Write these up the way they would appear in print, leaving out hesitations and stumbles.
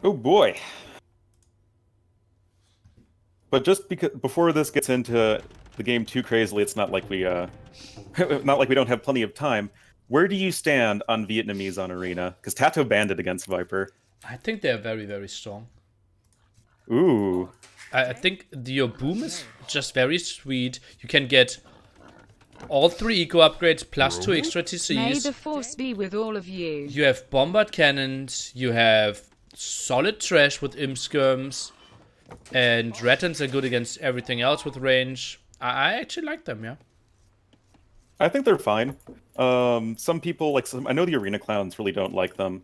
Oh boy. But just because before this gets into the game too crazily, it's not like we not like we don't have plenty of time. Where do you stand on Vietnamese on Arena? Because TaToH banned it against Viper. I think they're very, very strong. Ooh. I think your boom is just very sweet. You can get all 3 eco upgrades plus 2 extra May TCs. the force be with all of you. You have bombard cannons. You have solid trash with imp skirms. And Rattans are good against everything else with range. I actually like them, yeah. I think they're fine. Some people I know the Arena Clowns really don't like them.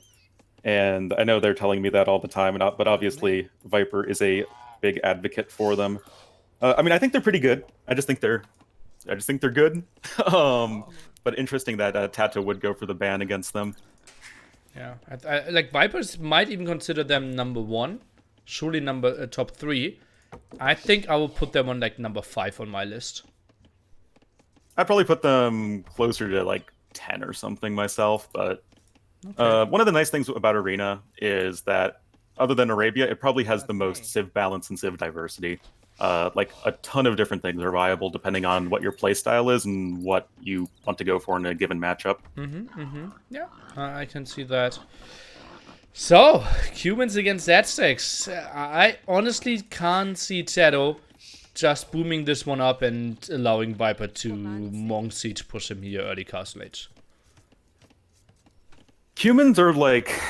And I know they're telling me that all the time, but obviously Viper is a big advocate for them. I mean, I think they're pretty good. I just think they're good. um, but interesting that TaToH would go for the ban against them. Yeah, like Vipers might even consider them number 1. Surely number top 3. I think I will put them on like number 5 on my list. I'd probably put them closer to like 10 or something myself, but Okay. one of the nice things about Arena is that other than Arabia, it probably has the most civ balance and civ diversity. Like a ton of different things are viable depending on what your playstyle is and what you want to go for in a given matchup. Yeah, I can see that. So, humans against Aztecs. I honestly can't see TaToH just booming this one up and allowing Viper to Monk Siege push him here early castle age. Humans are like,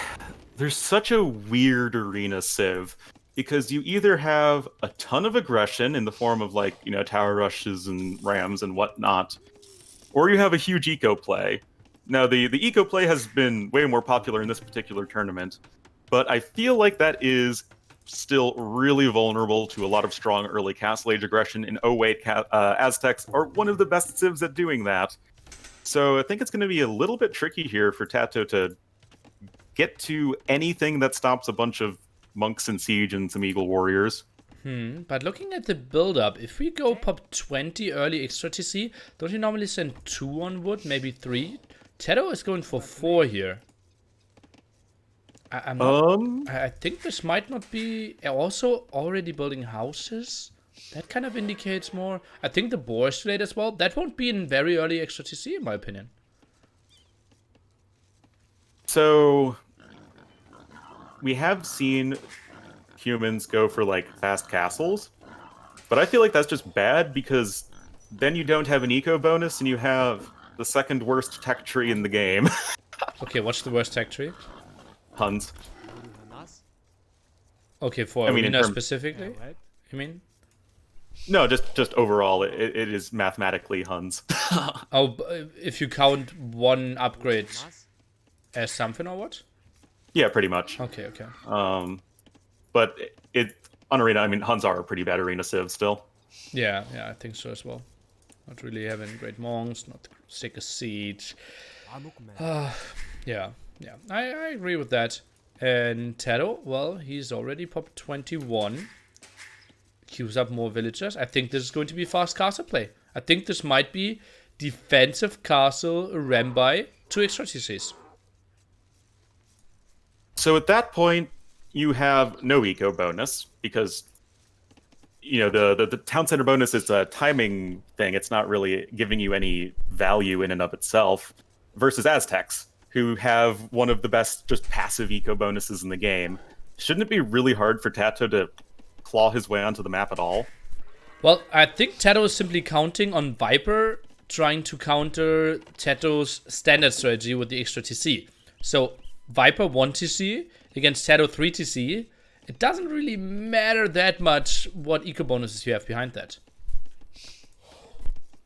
there's such a weird arena civ because you either have a ton of aggression in the form of like, tower rushes and rams and whatnot, or you have a huge eco play. Now, the eco play has been way more popular in this particular tournament, but I feel like that is still really vulnerable to a lot of strong early castle age aggression. In 08, Aztecs are one of the best civs at doing that. So I think it's going to be a little bit tricky here for TaToH to get to anything that stops a bunch of monks in siege and some eagle warriors. But looking at the build-up, if we go pop 20 early extra TC, don't you normally send 2 on wood, maybe 3? TaToH is going for 4 here. I'm not. I think this might not be also already building houses. That kind of indicates more. I think the boar is late as well. That won't be in very early extra TC, in my opinion. So we have seen humans go for like fast castles, but I feel like that's just bad because then you don't have an eco bonus and you have the second worst tech tree in the game. Okay, what's the worst tech tree? Huns. Okay, for I mean, in arena terms, specifically, you mean? no, just overall, it is mathematically Huns. Oh, if you count one upgrade as something or what? Yeah, pretty much. Okay, okay. But it on arena, I mean, Huns are a pretty bad arena civ still. Yeah, yeah, I think so as well. Not really having great monks, not sick of siege. Yeah, yeah, I agree with that. And TaToH, well, he's already popped 21. Queues up more villagers. I think this is going to be fast castle play. I think this might be defensive castle Rambai 2 extra TCs. So at that point, you have no eco bonus because the town center bonus is a timing thing. It's not really giving you any value in and of itself. Versus Aztecs, who have one of the best just passive eco bonuses in the game. Shouldn't it be really hard for TaToH to claw his way onto the map at all? Well, I think TaToH is simply counting on Viper trying to counter TaToH's standard strategy with the extra TC. So Viper 1 TC against TaToH 3 TC. It doesn't really matter that much what eco bonuses you have behind that.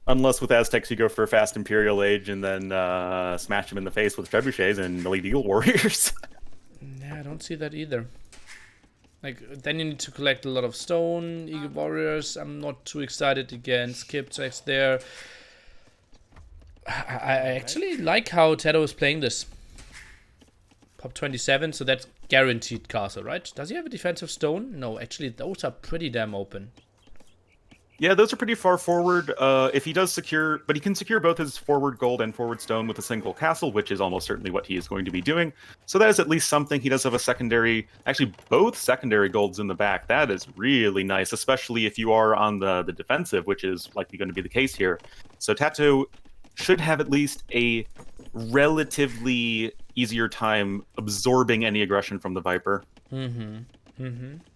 Unless with Aztecs you go for a fast Imperial Age and then smash them in the face with trebuchets and Elite Eagle Warriors. Yeah, I don't see that either. Like, then you need to collect a lot of stone, Eagle Warriors. I'm not too excited against Kipchaks there. I actually like how TaToH is playing this. Pop 27, so that's guaranteed castle, right? Does he have a defensive stone? No, actually, those are pretty damn open. Yeah, those are pretty far forward. If he does secure, but he can secure both his forward gold and forward stone with a single castle, which is almost certainly what he is going to be doing. So that is at least something. He does have a secondary, actually both secondary golds in the back. That is really nice, especially if you are on the defensive, which is likely going to be the case here. So TaToH should have at least a relatively easier time absorbing any aggression from the Viper.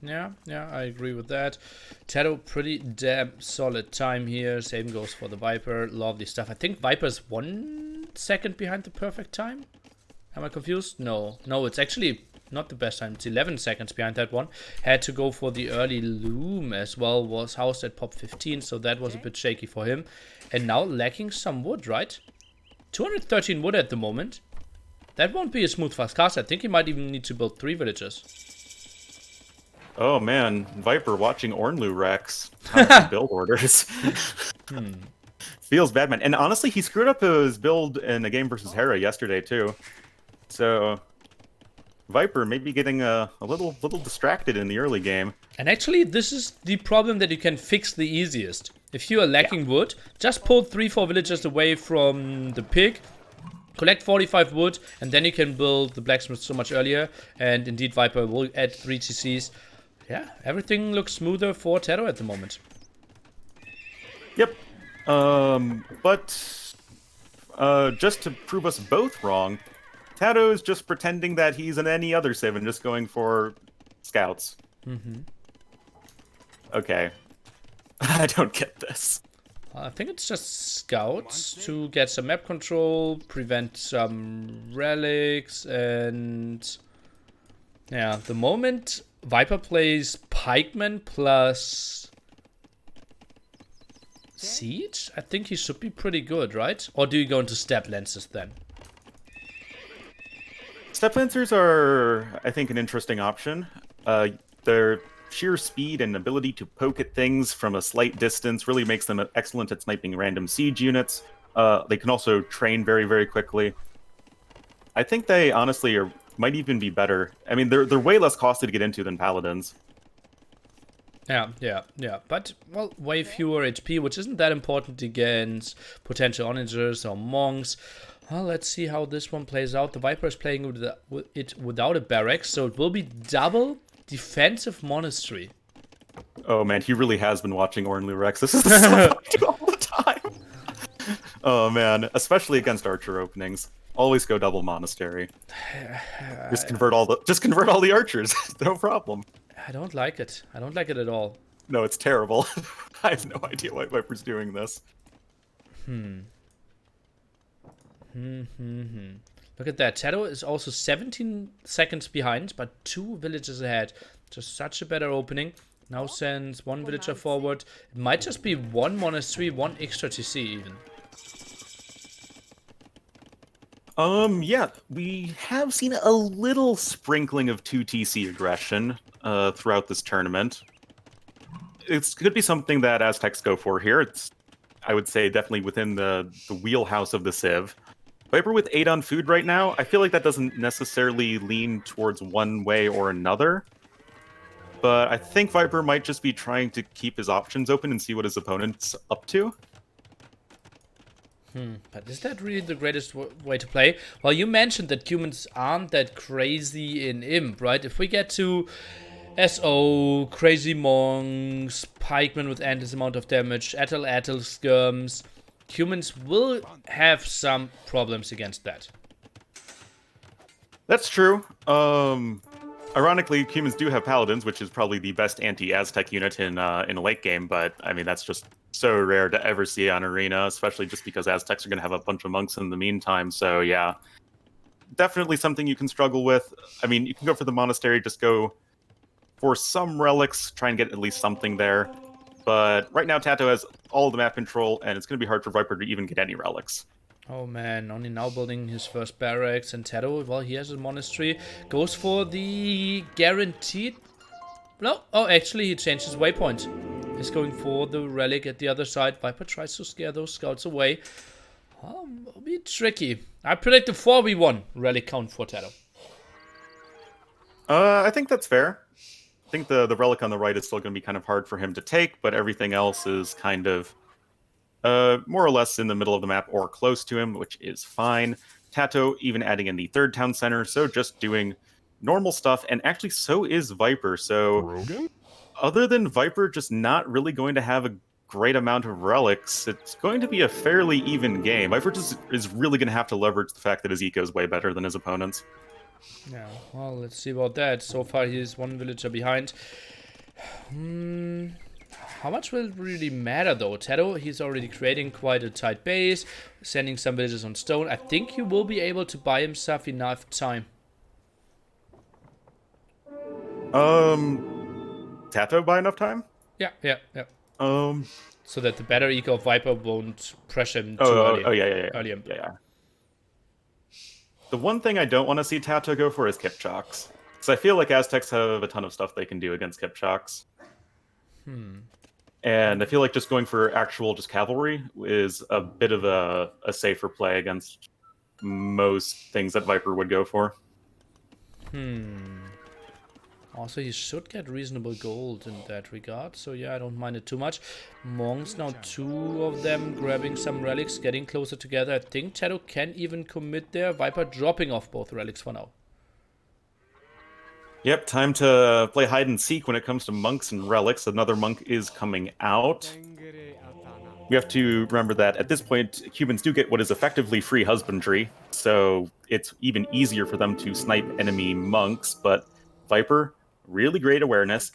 Yeah, I agree with that. TaToH, pretty damn solid time here. Same goes for the Viper. Lovely stuff. I think Viper's 1 second behind the perfect time. Am I confused? No, it's actually not the best time. It's 11 seconds behind that one. Had to go for the early loom as well. Was housed at pop 15, so that was a bit shaky for him. And now lacking some wood, right? 213 wood at the moment. That won't be a smooth fast cast. I think he might even need to build 3 villages. Oh man, Viper watching Ornlu Rex. How build orders. Feels bad, man. And honestly, he screwed up his build in a game versus Hera yesterday too. So Viper may be getting a little distracted in the early game. And actually, this is the problem that you can fix the easiest. If you are lacking wood, just pull 3-4 villages away from the pig. Collect 45 wood, and then you can build the blacksmith so much earlier. And indeed, Viper will add 3 TCs. Yeah, everything looks smoother for TaToH at the moment. Yep. But just to prove us both wrong, TaToH is just pretending that he's in any other civ and just going for scouts. Okay. I don't get this. I think it's just scouts to get some map control, prevent some relics, and yeah, the moment Viper plays pikeman plus siege, I think he should be pretty good, right? Or do you go into step lancers then? Step lancers are, I think, an interesting option. Their sheer speed and ability to poke at things from a slight distance really makes them excellent at sniping random siege units. They can also train very, very quickly. I think they honestly might even be better. I mean, they're way less costly to get into than paladins. Yeah. But, well, way fewer HP, which isn't that important against potential onagers or monks. Well, let's see how this one plays out. The Viper is playing with it without a barracks, so it will be double defensive monastery. Oh man, he really has been watching Ornlu Rex. This is the stuff I do all the time. Oh man, especially against archer openings. Always go double monastery. Just convert all the archers. No problem. I don't like it. I don't like it at all. No, it's terrible. I have no idea why Viper's doing this. Look at that. TaToH is also 17 seconds behind, but 2 villages ahead. Just such a better opening. Now sends 1 villager forward. It might just be 1 monastery, 1 extra TC even. Yeah, we have seen a little sprinkling of 2 TC aggression throughout this tournament. It could be something that Aztecs go for here. It's, I would say, definitely within the wheelhouse of the Civ. Viper with 8 on food right now, I feel like that doesn't necessarily lean towards one way or another. But I think Viper might just be trying to keep his options open and see what his opponent's up to. But is that really the greatest way to play? Well, you mentioned that humans aren't that crazy in Imp, right? If we get to SO, Crazy Monks, Pikemen with endless amount of damage, Attal skirms, humans will have some problems against that. That's true. Ironically, humans do have paladins, which is probably the best anti-Aztec unit in a late game, but I mean, that's just so rare to ever see on Arena, especially just because Aztecs are going to have a bunch of monks in the meantime. So yeah, definitely something you can struggle with. I mean, you can go for the monastery, just go for some relics, try and get at least something there. But right now, TaToH has all the map control, and it's going to be hard for Viper to even get any relics. Oh man, only now building his first barracks, and TaToH, well, he has a monastery, goes for the guaranteed... No, oh, actually, he changed his waypoint. He's going for the relic at the other side. Viper tries to scare those scouts away. It'll be tricky. I predict a 4v1 relic count for TaToH. I think that's fair. think the Relic on the right is still going to be kind of hard for him to take, but everything else is kind of more or less in the middle of the map or close to him, which is fine. TaToH even adding in the third town center, so just doing normal stuff, and actually so is Viper. So other than Viper just not really going to have a great amount of relics, it's going to be a fairly even game. Viper just is really going to have to leverage the fact that his eco is way better than his opponent's. Yeah, well, let's see about that. So far, he's one villager behind. How much will it really matter, though? TaToH, he's already creating quite a tight base, sending some villagers on stone. I think he will be able to buy himself enough time. TaToH buy enough time? Yeah. So that the better eco of Viper won't pressure him too early. Yeah. The one thing I don't want to see TaToH go for is Kipchaks. Because I feel like Aztecs have a ton of stuff they can do against Kipchaks. And I feel like just going for actual just cavalry is a bit of a safer play against most things that Viper would go for. Also, he should get reasonable gold in that regard. So yeah, I don't mind it too much. Monks, now 2 of them grabbing some relics, getting closer together. I think TaToH can even commit there. Viper dropping off both relics for now. Yep, time to play hide and seek when it comes to monks and relics. Another monk is coming out. We have to remember that at this point, humans do get what is effectively free husbandry, so it's even easier for them to snipe enemy monks, but Viper, really great awareness,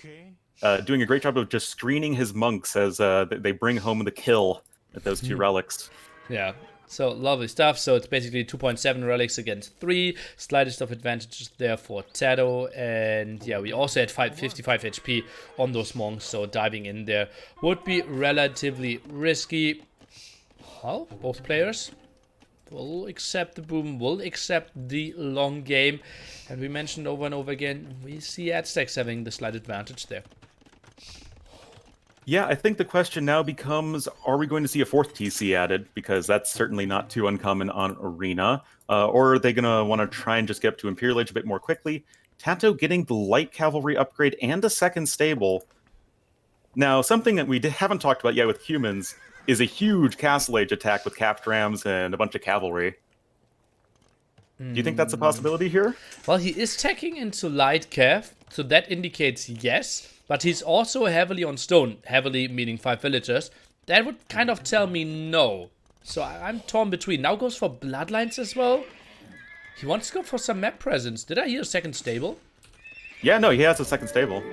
doing a great job of just screening his monks as they bring home the kill at those 2 relics. Yeah. So, lovely stuff. So, it's basically 2.7 relics against 3. Slightest of advantages there for TaToH. And, yeah, we also had 55 HP on those monks. So, diving in there would be relatively risky. Well, both players will accept the boom, will accept the long game. And we mentioned over and over again, we see Aztecs having the slight advantage there. Yeah, I think the question now becomes, are we going to see a 4th TC added? Because that's certainly not too uncommon on Arena. Or are they going to want to try and just get up to Imperial Age a bit more quickly? TaToH getting the light cavalry upgrade and a 2nd stable. Now, something that we haven't talked about yet with humans is a huge Castle Age attack with capped rams and a bunch of cavalry. Do you think that's a possibility here? Well, he is teching into light cav, so that indicates yes. But he's also heavily on stone. Heavily meaning 5 villagers. That would kind of tell me no. So I'm torn between. Now goes for bloodlines as well. He wants to go for some map presence. Did I hear a 2nd stable? Yeah, no, he has a 2nd stable.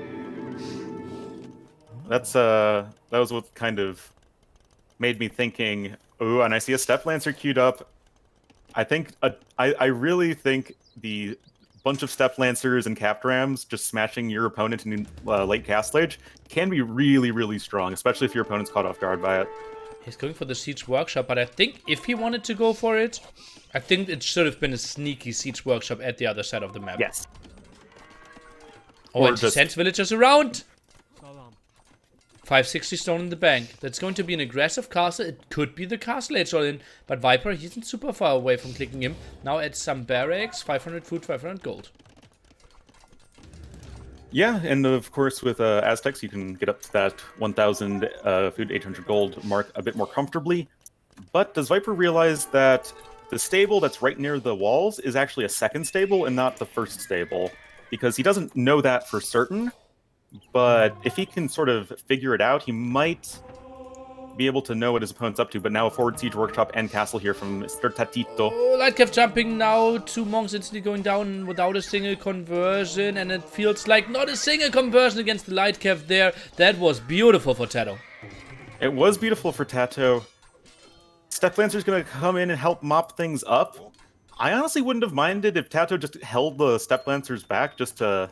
That was what kind of made me thinking, ooh, and I see a Step Lancer queued up. I really think the bunch of Step Lancers and Capped Rams just smashing your opponent in late Castle Age can be really, really strong, especially if your opponent's caught off guard by it. He's going for the Siege Workshop, but I think if he wanted to go for it, I think it should have been a sneaky Siege Workshop at the other side of the map. Yes. Oh, and he sends villagers around! 560 stone in the bank. That's going to be an aggressive castle. It could be the Castle Age all in, but Viper, he isn't super far away from clicking him. Now add some barracks, 500 food, 500 gold. Yeah, and of course with Aztecs, you can get up to that 1,000 food, 800 gold mark a bit more comfortably. But does Viper realize that the stable that's right near the walls is actually a 2nd stable and not the 1st stable? Because he doesn't know that for certain. But if he can sort of figure it out, he might be able to know what his opponent's up to. But now a forward Siege Workshop and Castle here from Mr. Tatito. Oh, Lightcav jumping now. 2 monks instantly going down without a single conversion. And it feels like not a single conversion against the Lightcav there. That was beautiful for TaToH. It was beautiful for TaToH. Step Lancer's going to come in and help mop things up. I honestly wouldn't have minded if TaToH just held the Step Lancers back just to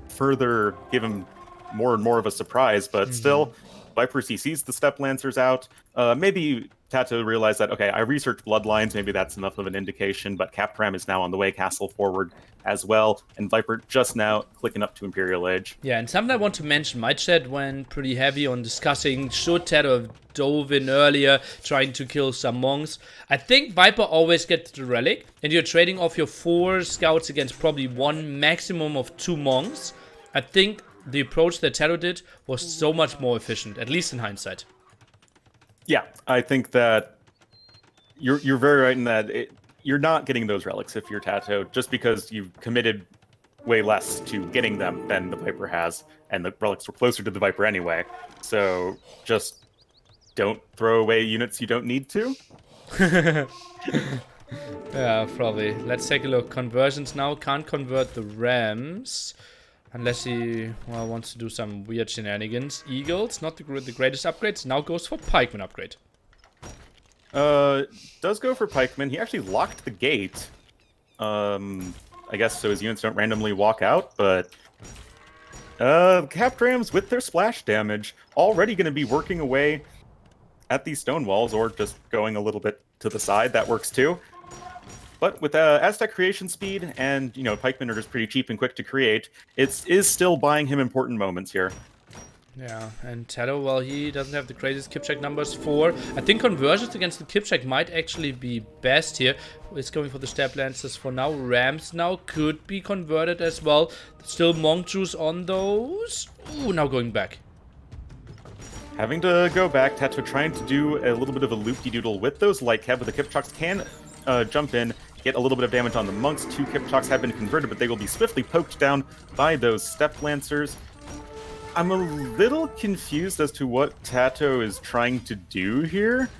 further give him more and more of a surprise, but still, Viper CCs the Step Lancers out. Maybe TaToH realized that, okay, I researched Bloodlines, maybe that's enough of an indication, but Capped Ram is now on the way, Castle forward as well, and Viper just now clicking up to Imperial Age. Yeah, and something I want to mention, my chat went pretty heavy on discussing should TaToH have dove in earlier, trying to kill some monks. I think Viper always gets the Relic, and you're trading off your 4 scouts against probably 1 maximum of 2 monks. I think the approach that TaToH did was so much more efficient, at least in hindsight. Yeah, I think that you're very right in that you're not getting those relics if you're TaToH, just because you've committed way less to getting them than the Viper has, and the relics were closer to the Viper anyway. So just don't throw away units you don't need to. Yeah, probably. Let's take a look. Conversions now. Can't convert the Rams. Unless he wants to do some weird shenanigans. Eagles, not the greatest upgrades. Now goes for Pikeman upgrade. Does go for Pikeman. He actually locked the gate. I guess so his units don't randomly walk out, but Capped Rams with their splash damage already going to be working away at these stone walls, or just going a little bit to the side. That works too. But with Aztec creation speed, and, you know, pikemen are just pretty cheap and quick to create, it is still buying him important moments here. Yeah, and TaToH, well, he doesn't have the craziest Kipchak numbers for. I think conversions against the Kipchak might actually be best here. It's going for the Step Lancers for now. Rams now could be converted as well. Still Monk Juice on those. Ooh, now going back. Having to go back, TaToH trying to do a little bit of a loop-de-doodle with those light cab, but the Kipchaks can jump in, get a little bit of damage on the monks. 2 Kipchaks have been converted, but they will be swiftly poked down by those Step Lancers. I'm a little confused as to what TaToH is trying to do here,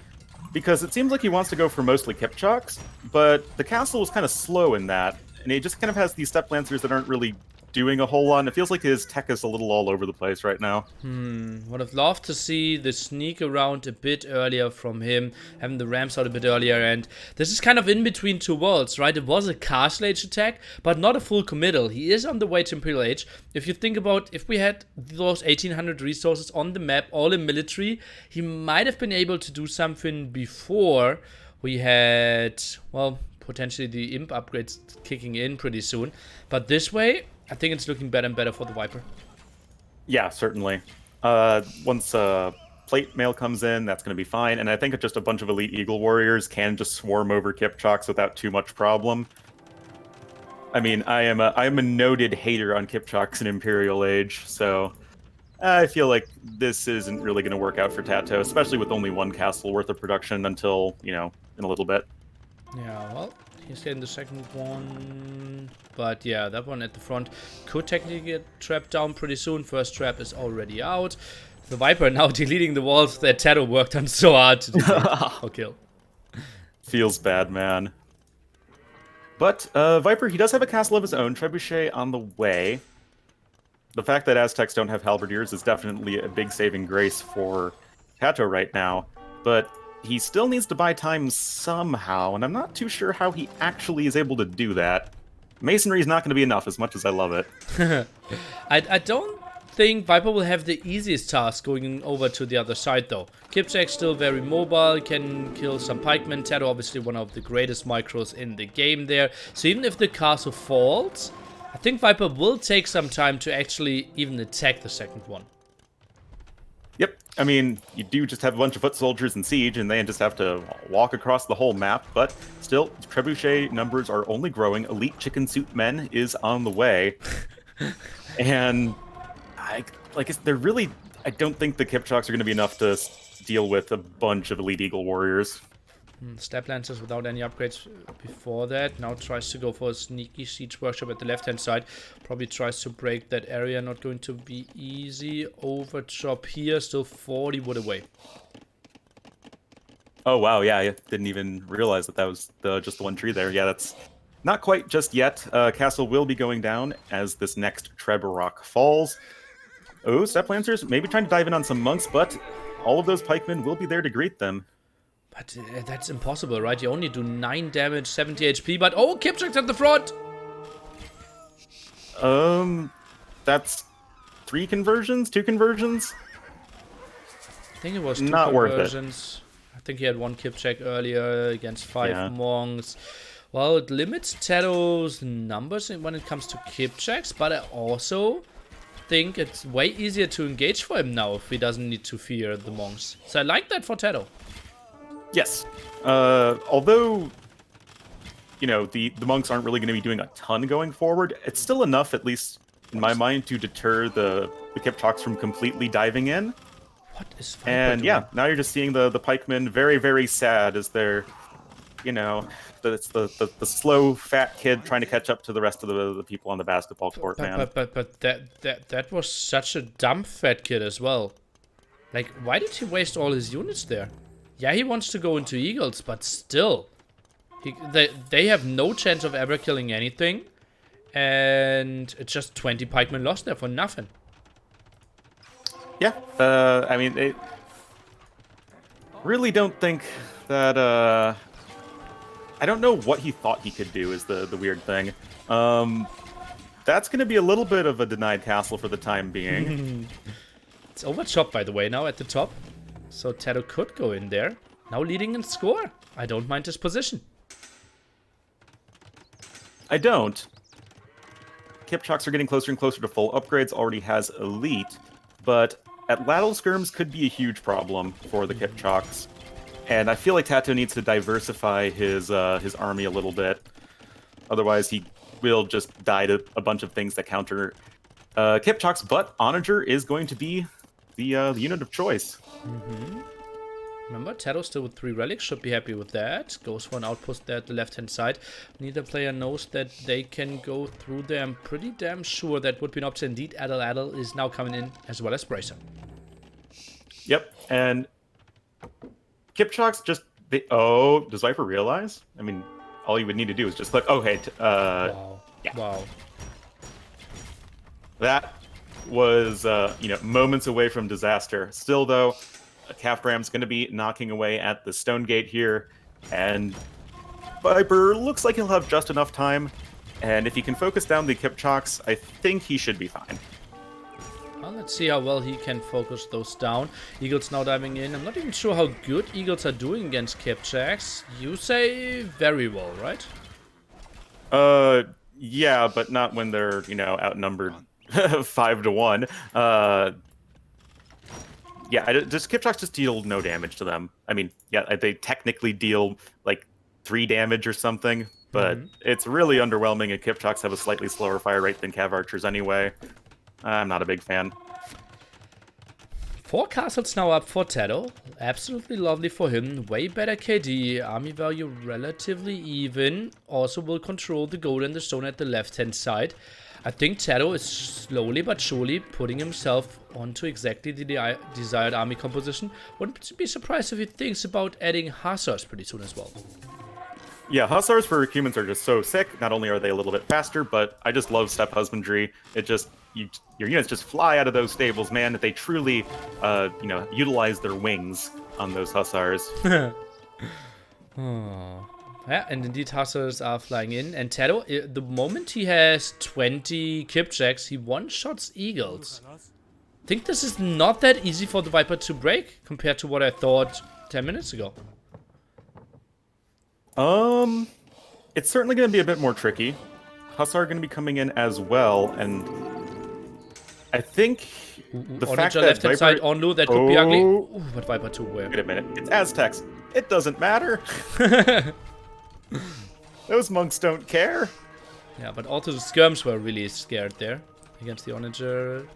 because it seems like he wants to go for mostly Kipchaks, but the castle was kind of slow in that, and he just kind of has these Step Lancers that aren't really doing a whole lot, and it feels like his tech is a little all over the place right now. Would have loved to see the sneak around a bit earlier from him, having the Rams out a bit earlier, and this is kind of in between two worlds, right? It was a Castle Age attack, but not a full committal. He is on the way to Imperial Age. If you think about, if we had those 1800 resources on the map, all in military, he might have been able to do something before we had, well, potentially the Imp upgrades kicking in pretty soon. But this way, I think it's looking better and better for the Viper. Yeah, certainly. Once plate mail comes in, that's going to be fine. And I think just a bunch of elite Eagle warriors can just swarm over Kipchaks without too much problem. I mean, I am a noted hater on Kipchaks in Imperial Age, so I feel like this isn't really going to work out for TaToH, especially with only 1 castle worth of production until, you know, in a little bit. Yeah, well, he's getting the second one. But yeah, that one at the front could technically get trapped down pretty soon. First trap is already out. The Viper now deleting the walls that TaToH worked on so hard to delete or kill. Feels bad, man. But Viper, he does have a castle of his own, Trebuchet on the way. The fact that Aztecs don't have halberdiers is definitely a big saving grace for TaToH right now. But he still needs to buy time somehow, and I'm not too sure how he actually is able to do that. Masonry is not going to be enough, as much as I love it. I don't think Viper will have the easiest task going over to the other side, though. Kipchak still very mobile, can kill some pikemen. TaToH obviously one of the greatest micros in the game there. So even if the castle falls, I think Viper will take some time to actually even attack the second one. Yep, I mean, you do just have a bunch of foot soldiers in siege, and they just have to walk across the whole map, but still, Trebuchet numbers are only growing. Elite Chicken Suit Men is on the way. And, I don't think the Kipchaks are going to be enough to deal with a bunch of Elite Eagle Warriors. Step Lancers without any upgrades before that. Now tries to go for a sneaky siege workshop at the left-hand side. Probably tries to break that area. Not going to be easy. Overchop here. Still 40 wood away. Oh, wow. Yeah, I didn't even realize that was just the one tree there. Yeah, that's not quite just yet. Castle will be going down as this next Treb falls. Oh, Step Lancers maybe trying to dive in on some monks, but all of those pikemen will be there to greet them. But that's impossible, right? You only do 9 damage, 70 HP, but oh, Kipchak's at the front! That's 3 conversions? 2 conversions? I think it was 2 Not conversions. Worth it. I think he had 1 Kipchak earlier against 5 monks. Well, it limits TaToH's numbers when it comes to Kipchaks, but I also think it's way easier to engage for him now if he doesn't need to fear the monks. So I like that for TaToH. Yes. Although, you know, the monks aren't really going to be doing a ton going forward, it's still enough, at least in my mind, to deter the Kipchoks from completely diving in. What is Viper And doing? yeah, now you're just seeing the pikemen very, very sad as they're, you know, it's the slow fat kid trying to catch up to the rest of the people on the basketball court, man. But that was such a dumb fat kid as well. Like, why did he waste all his units there? Yeah, he wants to go into Eagles, but still. They have no chance of ever killing anything. And it's just 20 pikemen lost there for nothing. Yeah, I mean, they really don't think that, I don't know what he thought he could do is the weird thing. That's going to be a little bit of a denied castle for the time being. It's overchopped, by the way, now at the top. So TaToH could go in there. Now leading in score. I don't mind his position. I don't. Kipchoks are getting closer and closer to full upgrades, already has elite, but Atlatl skirms could be a huge problem for the Kipchoks. And I feel like TaToH needs to diversify his army a little bit. Otherwise, he will just die to a bunch of things that counter Kipchoks, but Onager is going to be the unit of choice. Remember, TaToH still with 3 relics, should be happy with that. Goes for an outpost there at the left-hand side. Neither player knows that they can go through there. I'm pretty damn sure that would be an option. Indeed, Atlatl is now coming in, as well as Bracer. Yep, and Kipchoks just... does Viper realize? I mean, all you would need to do is just click, okay, Wow. yeah. Wow. That was, moments away from disaster. Still, though, Calfram's going to be knocking away at the stone gate here, and Viper looks like he'll have just enough time, and if he can focus down the Kipchoks, I think he should be fine. Well, let's see how well he can focus those down. Eagles now diving in. I'm not even sure how good Eagles are doing against Kipchoks. You say very well, right? Yeah, but not when they're, outnumbered 5-1. Yeah, does Kipchoks just deal no damage to them? I mean, yeah, they technically deal, like, 3 damage or something, but it's really underwhelming, and Kipchoks have a slightly slower fire rate than Cav Archers anyway. I'm not a big fan. 4 castles now up for TaToH. Absolutely lovely for him. Way better KD. Army value relatively even. Also will control the gold and the stone at the left-hand side. I think TaToH is slowly but surely putting himself onto exactly the desired army composition. Wouldn't be surprised if he thinks about adding Hussars pretty soon as well. Yeah, Hussars for humans are just so sick. Not only are they a little bit faster, but I just love steppe husbandry. It just, your units just fly out of those stables, man. They truly, utilize their wings on those Hussars. Oh. Yeah, and indeed Hussars are flying in. And TaToH, the moment he has 20 Kipchoks, he one-shots Eagles. I think this is not that easy for the Viper to break, compared to what I thought 10 minutes ago. It's certainly going to be a bit more tricky. Hussar are going to be coming in as well, and I think the fact that left-hand Viper... side, Onlu, that could be ugly. Ooh, but Viper 2 where? Wait a minute, it's Aztecs. It doesn't matter. Those monks don't care. Yeah, but also the skirms were really scared there against the Onager.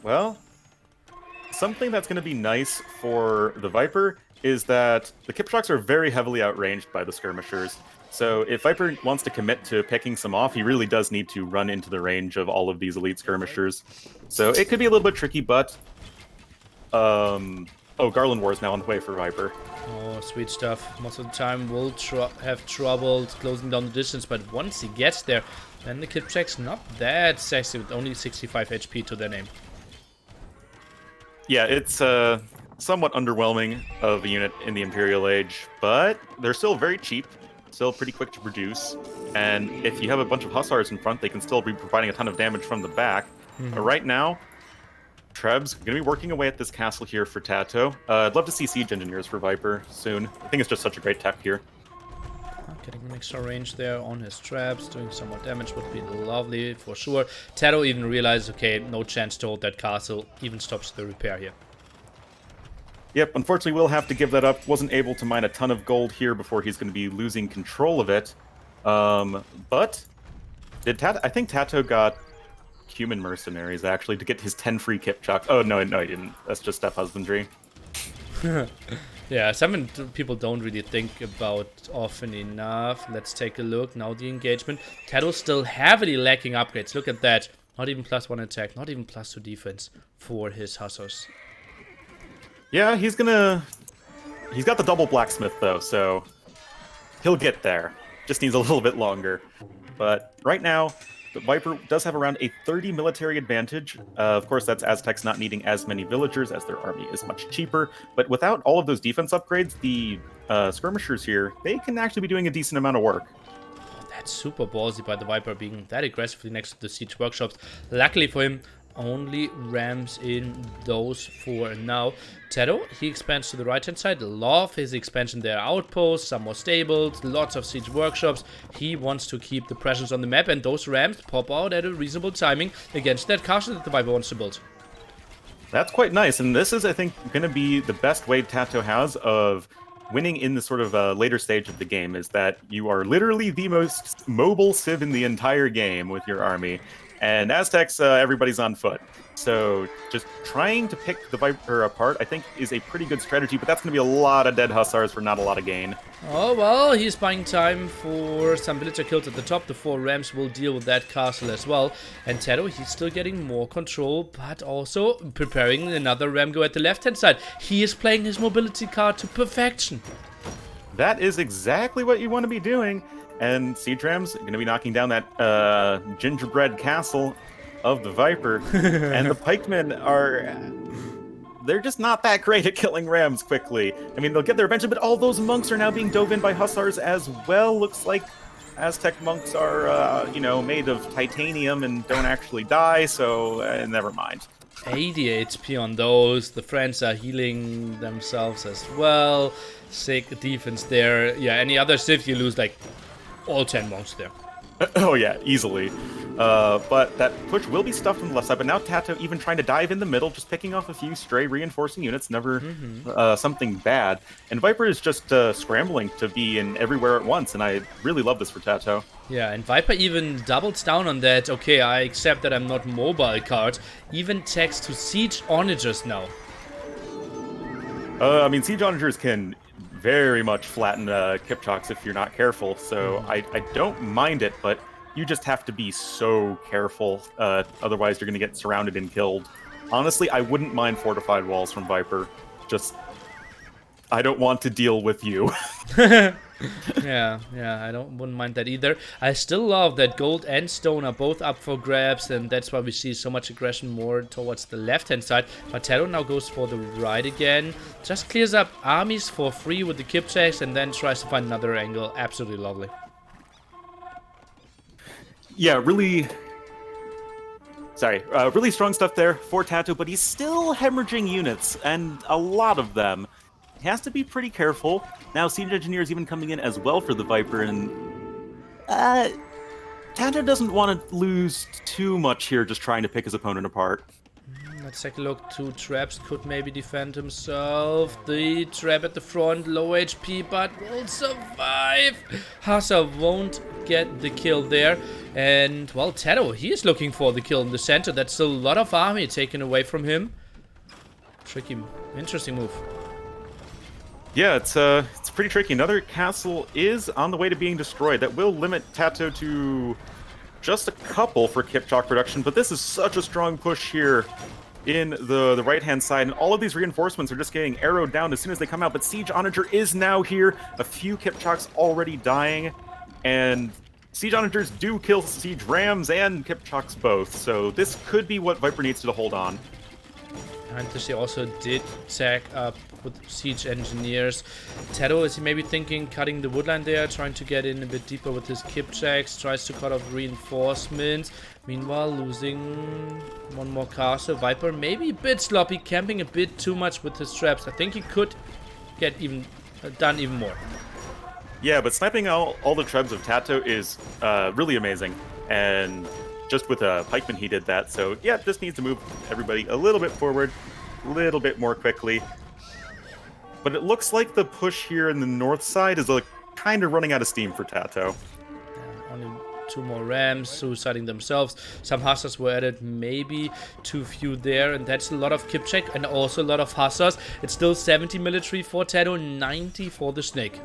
Well, something that's going to be nice for the Viper is that the Kipchoks are very heavily outranged by the skirmishers. So if Viper wants to commit to picking some off, he really does need to run into the range of all of these elite skirmishers. So it could be a little bit tricky, but... Oh, Garland War is now on the way for Viper. Oh, sweet stuff. Most of the time will have trouble closing down the distance, but once he gets there, then the Kipchok's not that sexy with only 65 HP to their name. Yeah, it's somewhat underwhelming of a unit in the Imperial Age, but they're still very cheap, still pretty quick to produce, and if you have a bunch of Hussars in front, they can still be providing a ton of damage from the back. But right now, Treb's going to be working away at this castle here for TaToH. I'd love to see Siege Engineers for Viper soon. I think it's just such a great tech here. Getting an extra range there on his traps, doing some more damage would be lovely for sure. TaToH even realizes, okay, no chance to hold that castle, even stops the repair here. Yep, unfortunately we'll have to give that up. Wasn't able to mine a ton of gold here before he's going to be losing control of it. But I think TaToH got human mercenaries, actually, to get his 10 free Kipchak. Oh, no, he didn't. That's just step husbandry. Yeah, something people don't really think about often enough. Let's take a look. Now the engagement. TaToH still heavily lacking upgrades. Look at that. Not even +1 attack. Not even +2 defense for his hussars. Yeah, he's got the double blacksmith, though, so he'll get there. Just needs a little bit longer. But right now, the Viper does have around a 30 military advantage. Of course, that's Aztecs not needing as many villagers, as their army is much cheaper. But without all of those defense upgrades, the skirmishers here, they can actually be doing a decent amount of work. That's super ballsy by the Viper being that aggressively next to the siege workshops. Luckily for him, only rams in those for now. TaToH, he expands to the right hand side. Love his expansion there. Outposts, some more stables, lots of siege workshops. He wants to keep the presence on the map, and those rams pop out at a reasonable timing against that castle that the Viper wants to build. That's quite nice, and this is, I think, going to be the best way TaToH has of winning in the sort of later stage of the game, is that you are literally the most mobile civ in the entire game with your army. And Aztecs, everybody's on foot. So just trying to pick the Viper apart, I think, is a pretty good strategy, but that's going to be a lot of dead hussars for not a lot of gain. Oh, well, he's buying time for some villager kills at the top. The 4 rams will deal with that castle as well. And TaToH, he's still getting more control, but also preparing another ram go at the left-hand side. He is playing his mobility card to perfection. That is exactly what you want to be doing. And siege rams are going to be knocking down that gingerbread castle of the Viper. And the pikemen they're just not that great at killing rams quickly. I mean, they'll get there eventually, but all those monks are now being dove in by hussars as well. Looks like Aztec monks are, made of titanium and don't actually die, so never mind. 80 HP on those. The friends are healing themselves as well. Sick defense there. Yeah, any other civ you lose, like, all 10 monks there. Oh yeah, easily. But that push will be stuffed on the left side, but now TaToH even trying to dive in the middle, just picking off a few stray reinforcing units, never something bad. And Viper is just scrambling to be in everywhere at once, and I really love this for TaToH. Yeah, and Viper even doubles down on that. Okay, I accept that I'm not mobile card. Even takes to siege onagers now. I mean, siege onagers can very much flatten Kipchaks if you're not careful, so I don't mind it, but you just have to be so careful, otherwise you're going to get surrounded and killed. Honestly, I wouldn't mind fortified walls from Viper, just I don't want to deal with you. Yeah, I wouldn't mind that either. I still love that gold and stone are both up for grabs, and that's why we see so much aggression more towards the left-hand side. But TaToH now goes for the right again. Just clears up armies for free with the Kipchaks, and then tries to find another angle. Absolutely lovely. Yeah, really strong stuff there for TaToH, but he's still hemorrhaging units, and a lot of them. He has to be pretty careful. Now, siege engineers even coming in as well for the Viper, and TaToH doesn't want to lose too much here just trying to pick his opponent apart. Let's take a look. 2 traps could maybe defend himself. The trap at the front, low HP, but will survive. Hussar won't get the kill there. And, well, TaToH, he is looking for the kill in the center. That's a lot of army taken away from him. Tricky, interesting move. Yeah, it's pretty tricky. Another castle is on the way to being destroyed. That will limit TaToH to just a couple for Kipchak production, but this is such a strong push here in the right-hand side, and all of these reinforcements are just getting arrowed down as soon as they come out, but Siege Onager is now here. A few Kipchaks already dying, and Siege Onagers do kill Siege Rams and Kipchaks both, so this could be what Viper needs to hold on. And she also did tag up with Siege Engineers. TaToH, is he maybe thinking cutting the woodline there, trying to get in a bit deeper with his Kipchaks, tries to cut off reinforcements. Meanwhile, losing one more castle. Viper maybe a bit sloppy, camping a bit too much with his traps. I think he could get done even more. Yeah, but sniping all the trebs of TaToH is really amazing. And just with a pikeman, he did that. So yeah, this needs to move everybody a little bit forward, a little bit more quickly. But it looks like the push here in the north side is like kind of running out of steam for TaToH. Only 2 more rams suiciding themselves. Some hussars were added, maybe too few there, and that's a lot of kip check and also a lot of hussars. It's still 70 military for TaToH, 90 for the snake.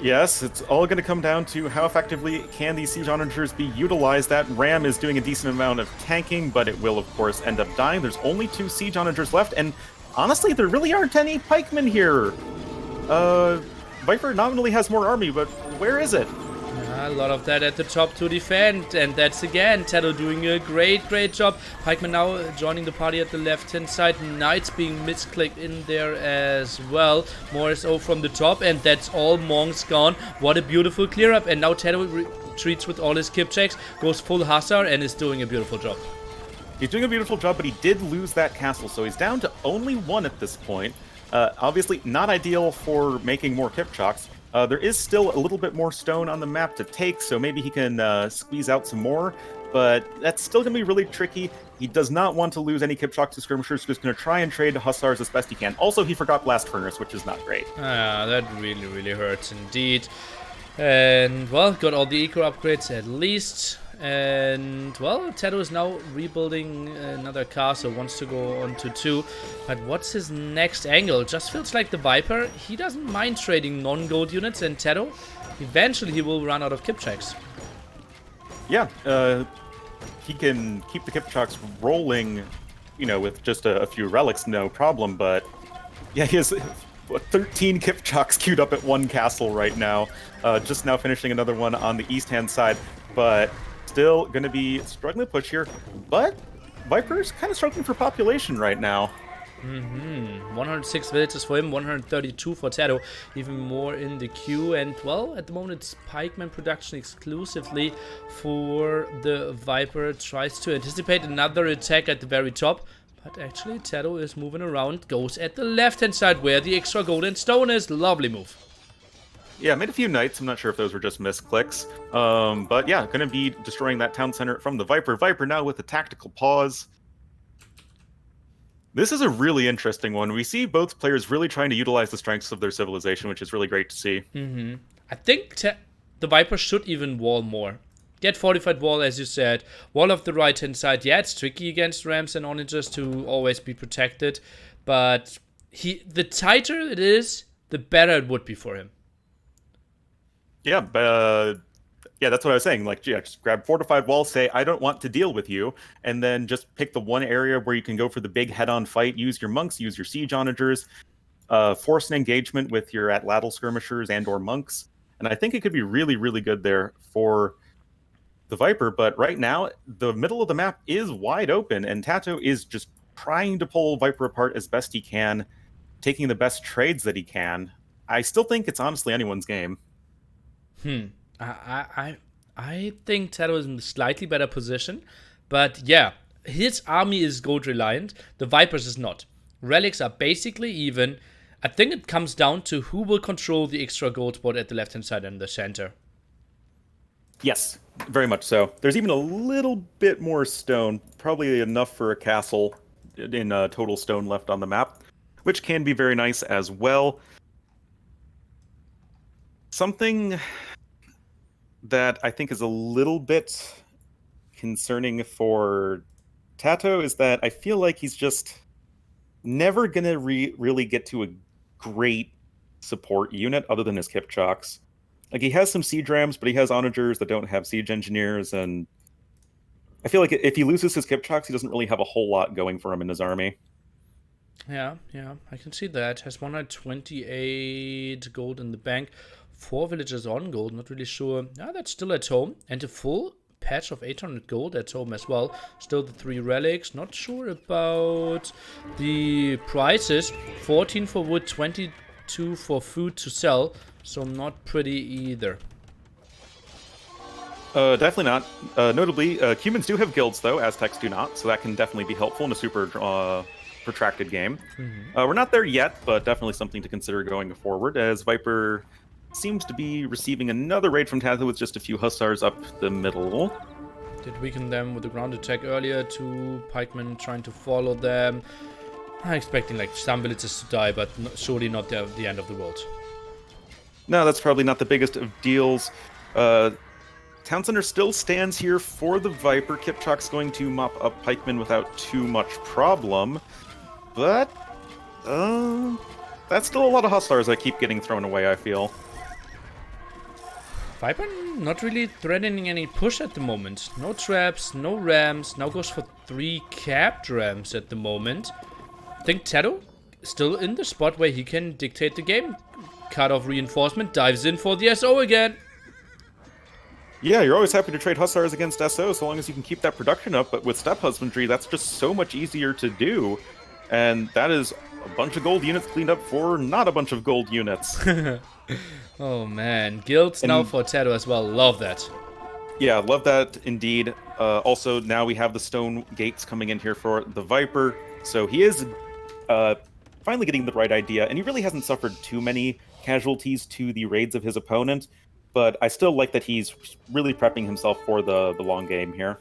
Yes, it's all going to come down to how effectively can these siege onagers be utilized. That ram is doing a decent amount of tanking, but it will, of course, end up dying. There's only 2 siege onagers left, and honestly, there really aren't any pikemen here. Viper nominally has more army, but where is it? A lot of that at the top to defend, and that's again TaToH doing a great job. Pikeman now joining the party at the left-hand side. Knights being misclicked in there as well. More SO from the top, and that's all monks gone. What a beautiful clear up, and now TaToH retreats with all his kip checks, goes full hussar, and is doing a beautiful job. He's doing a beautiful job, but he did lose that castle, so he's down to only 1 at this point. Obviously, not ideal for making more Kipchaks. There is still a little bit more stone on the map to take, so maybe he can squeeze out some more, but that's still going to be really tricky. He does not want to lose any Kipchaks to skirmishers, so he's going to try and trade hussars as best he can. Also, he forgot Blast Furnace, which is not great. That really hurts indeed. And, well, got all the eco upgrades at least. And, well, TaToH is now rebuilding another castle, wants to go on to 2. But what's his next angle? Just feels like the Viper. He doesn't mind trading non-gold units, and TaToH, eventually he will run out of Kipchaks. Yeah, he can keep the Kipchaks rolling, you know, with just a few relics, no problem, but yeah, he has 13 Kipchaks queued up at 1 castle right now. Just now finishing another one on the east-hand side, but still going to be struggling to push here. But Viper's kind of struggling for population right now. 106 villages for him, 132 for TaToH, even more in the queue. And, well, at the moment it's pikeman production exclusively for the Viper. Tries to anticipate another attack at the very top, but actually TaToH is moving around, goes at the left-hand side where the extra gold and stone is. Lovely move. Yeah, made a few knights. I'm not sure if those were just misclicks. But yeah, going to be destroying that town center from the Viper. Viper now with a tactical pause. This is a really interesting one. We see both players really trying to utilize the strengths of their civilization, which is really great to see. I think the Viper should even wall more. Get fortified wall, as you said. Wall of the right-hand side. Yeah, it's tricky against rams and onagers to always be protected. But the tighter it is, the better it would be for him. Yeah, yeah, that's what I was saying. Like, yeah, just grab fortified walls, say, I don't want to deal with you, and then just pick the one area where you can go for the big head-on fight, use your monks, use your siege onagers, force an engagement with your atlatl skirmishers and or monks. And I think it could be really, really good there for the Viper, but right now, the middle of the map is wide open, and TaToH is just trying to pull Viper apart as best he can, taking the best trades that he can. I still think it's honestly anyone's game. I think TaToH is in a slightly better position, but yeah, his army is gold reliant. The Vipers is not. Relics are basically even. I think it comes down to who will control the extra gold spot at the left hand side and the center. Yes, very much so. There's even a little bit more stone, probably enough for a castle in total stone left on the map, which can be very nice as well. Something that I think is a little bit concerning for TaToH is that I feel like he's just never going to really get to a great support unit other than his Kipchaks. Like, he has some siege rams, but he has onagers that don't have siege engineers, and I feel like if he loses his Kipchaks, he doesn't really have a whole lot going for him in his army. Yeah, I can see that. Has 128 gold in the bank. 4 villages on gold, not really sure. Yeah, that's still at home. And a full patch of 800 gold at home as well. Still the 3 relics. Not sure about the prices. 14 for wood, 22 for food to sell. So not pretty either. Definitely not. Notably, humans do have guilds, though. Aztecs do not. So that can definitely be helpful in a super protracted game. We're not there yet, but definitely something to consider going forward, as Viper seems to be receiving another raid from TaToH with just a few hussars up the middle. Did weaken them with the ground attack earlier. 2 pikemen trying to follow them. I'm expecting like some villages to die, but surely not the end of the world. No, that's probably not the biggest of deals. Town Center still stands here for the Viper. Kipchak's going to mop up Pikemen without too much problem. But, that's still a lot of Hussars that keep getting thrown away, I feel. Viper not really threatening any push at the moment. No traps, no rams. Now goes for 3 capped rams at the moment. I think TaToH still in the spot where he can dictate the game. Cut off reinforcement, dives in for the SO again. Yeah, you're always happy to trade Hussars against SO so long as you can keep that production up, but with Steppe Husbandry, that's just so much easier to do. And that is a bunch of gold units cleaned up for not a bunch of gold units. Oh man, guilds now for TaToH as well. Love that. Yeah, love that indeed. Also, now we have the stone gates coming in here for the Viper. So he is finally getting the right idea, and he really hasn't suffered too many casualties to the raids of his opponent. But I still like that he's really prepping himself for the long game here.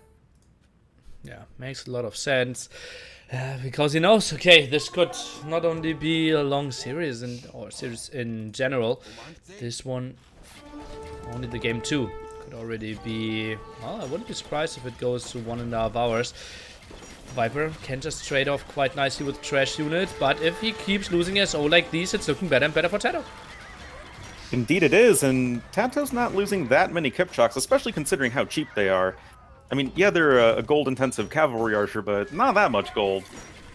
Yeah, makes a lot of sense. Because he knows, okay, this could not only be a long series or series in general, this one, only the game 2, could already be, well, I wouldn't be surprised if it goes to 1.5 hours. Viper can just trade off quite nicely with Trash Unit, but if he keeps losing SO like these, it's looking better and better for TaToH. Indeed it is, and TaToH's not losing that many Kipchaks, especially considering how cheap they are. I mean, yeah, they're a gold-intensive cavalry archer, but not that much gold.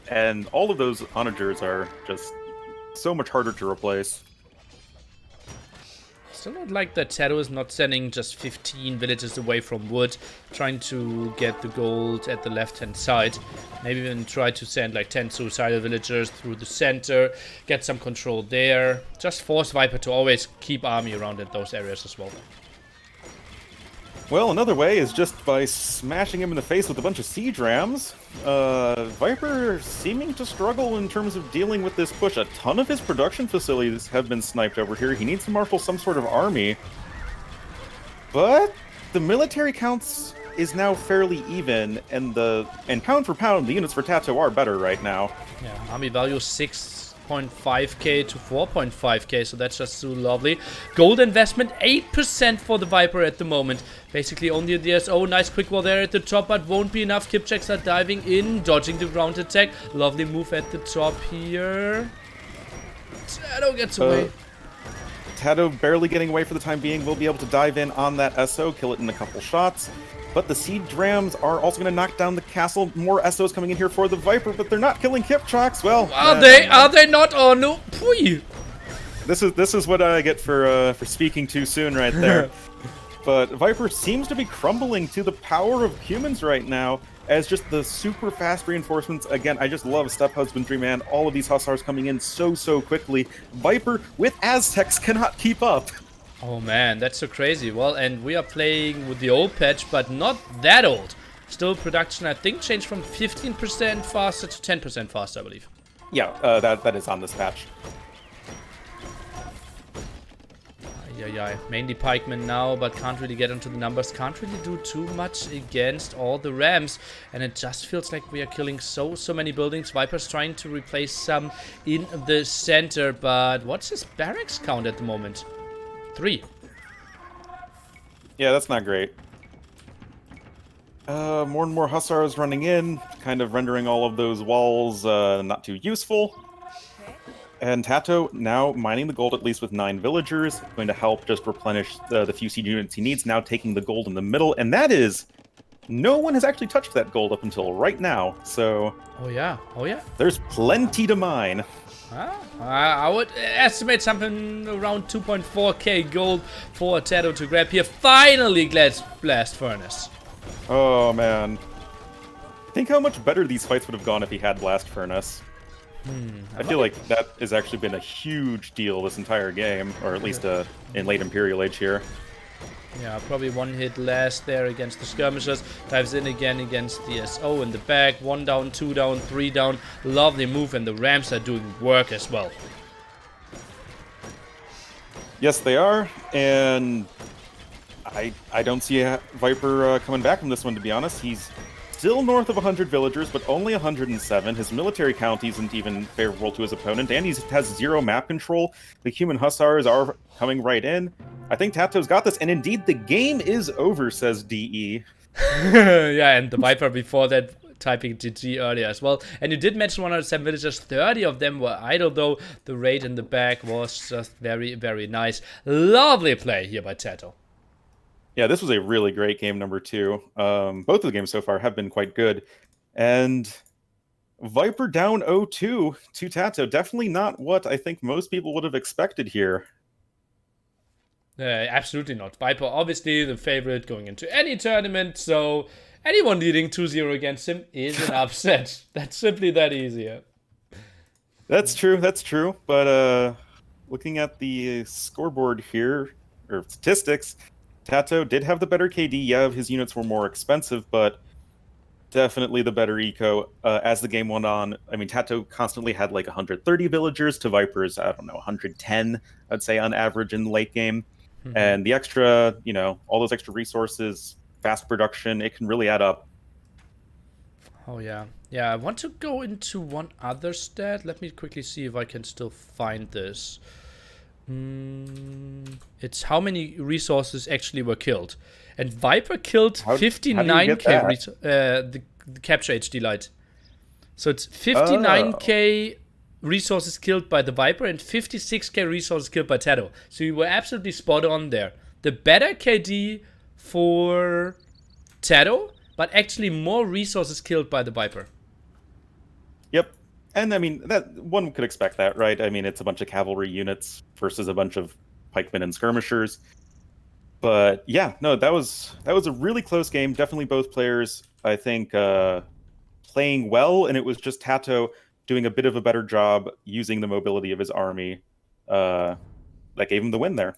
And all of those onagers are just so much harder to replace. Still not like that TaToH is not sending just 15 villages away from wood, trying to get the gold at the left-hand side. Maybe even try to send like 10 suicidal villagers through the center, get some control there. Just force Viper to always keep army around in those areas as well. Well, another way is just by smashing him in the face with a bunch of siege rams. Viper seeming to struggle in terms of dealing with this push. A ton of his production facilities have been sniped over here. He needs to marshal some sort of army. But the military counts is now fairly even, and pound for pound, the units for TaToH are better right now. Yeah, army value 6.5k to 4.5k, so that's just so lovely. Gold investment 8% for the Viper at the moment. Basically only the SO. Nice quick wall there at the top, but won't be enough. Kipchaks are diving in, dodging the ground attack. Lovely move at the top here. TaToH gets away. TaToH barely getting away for the time being. Will be able to dive in on that SO, kill it in a couple shots. But the siege rams are also going to knock down the castle. More SOs coming in here for the Viper, but they're not killing Kipchaks. Well, are they? Are they not? Oh no! Pui. This is what I get for speaking too soon right there. But Viper seems to be crumbling to the power of humans right now, as just the super fast reinforcements. Again, I just love Steppe Husbandry, man. All of these Hussars coming in so quickly. Viper with Aztecs cannot keep up. Oh man, that's so crazy. Well, and we are playing with the old patch, but not that old. Still production, I think, changed from 15% faster to 10% faster, I believe. Yeah, that is on this patch. Yeah, mainly pikemen now, but can't really get into the numbers. Can't really do too much against all the rams, and it just feels like we are killing so many buildings. Viper's trying to replace some in the center, but what's his barracks count at the moment? 3. Yeah, that's not great. More and more Hussars running in, kind of rendering all of those walls not too useful. And TaToH now mining the gold, at least with 9 villagers, going to help just replenish the few siege units he needs, now taking the gold in the middle. And that is, no one has actually touched that gold up until right now, so... Oh yeah. There's plenty to mine. I would estimate something around 2.4k gold for TaToH to grab here. Finally, Blast Furnace. Oh man. Think how much better these fights would have gone if he had Blast Furnace. I feel like that has actually been a huge deal this entire game, or at least in late Imperial Age here. Yeah, probably 1 hit less there against the skirmishers. Dives in again against the SO in the back. 1 down, 2 down, 3 down. Lovely move, and the Rams are doing work as well. Yes, they are, and I don't see Viper coming back from this one, to be honest. He's still north of 100 villagers, but only 107. His military count isn't even favorable to his opponent, and he has 0 map control. The human hussars are coming right in. I think TaToH's got this, and indeed, the game is over, says DE. Yeah, and the Viper before that typing GG earlier as well. And you did mention 107 villagers, 30 of them were idle though. The raid in the back was just very, very nice. Lovely play here by TaToH. Yeah, this was a really great game, number 2. Both of the games so far have been quite good. And Viper down 0-2 to TaToH. Definitely not what I think most people would have expected here. Absolutely not. Viper, obviously the favorite going into any tournament, so anyone leading 2-0 against him is an upset. That's simply that easy. Yeah. That's true. But looking at the scoreboard here, or statistics, TaToH did have the better KD. Yeah, his units were more expensive, but definitely the better eco as the game went on. I mean, TaToH constantly had like 130 villagers to Viper's, I don't know, 110, I'd say, on average in the late game. Mm-hmm. And the extra, all those extra resources, fast production, it can really add up. Oh, yeah. Yeah, I want to go into one other stat. Let me quickly see if I can still find this. It's how many resources actually were killed. And Viper killed 59k the capture HD light. So it's 59k resources killed by the Viper and 56k resources killed by TaToH. So you were absolutely spot on there. The better KD for TaToH, but actually more resources killed by the Viper. Yep. And I mean, that one could expect that, right? I mean, it's a bunch of cavalry units versus a bunch of pikemen and skirmishers. But yeah, no, that was a really close game. Definitely both players, I think, playing well, and it was just TaToH doing a bit of a better job using the mobility of his army that gave him the win there.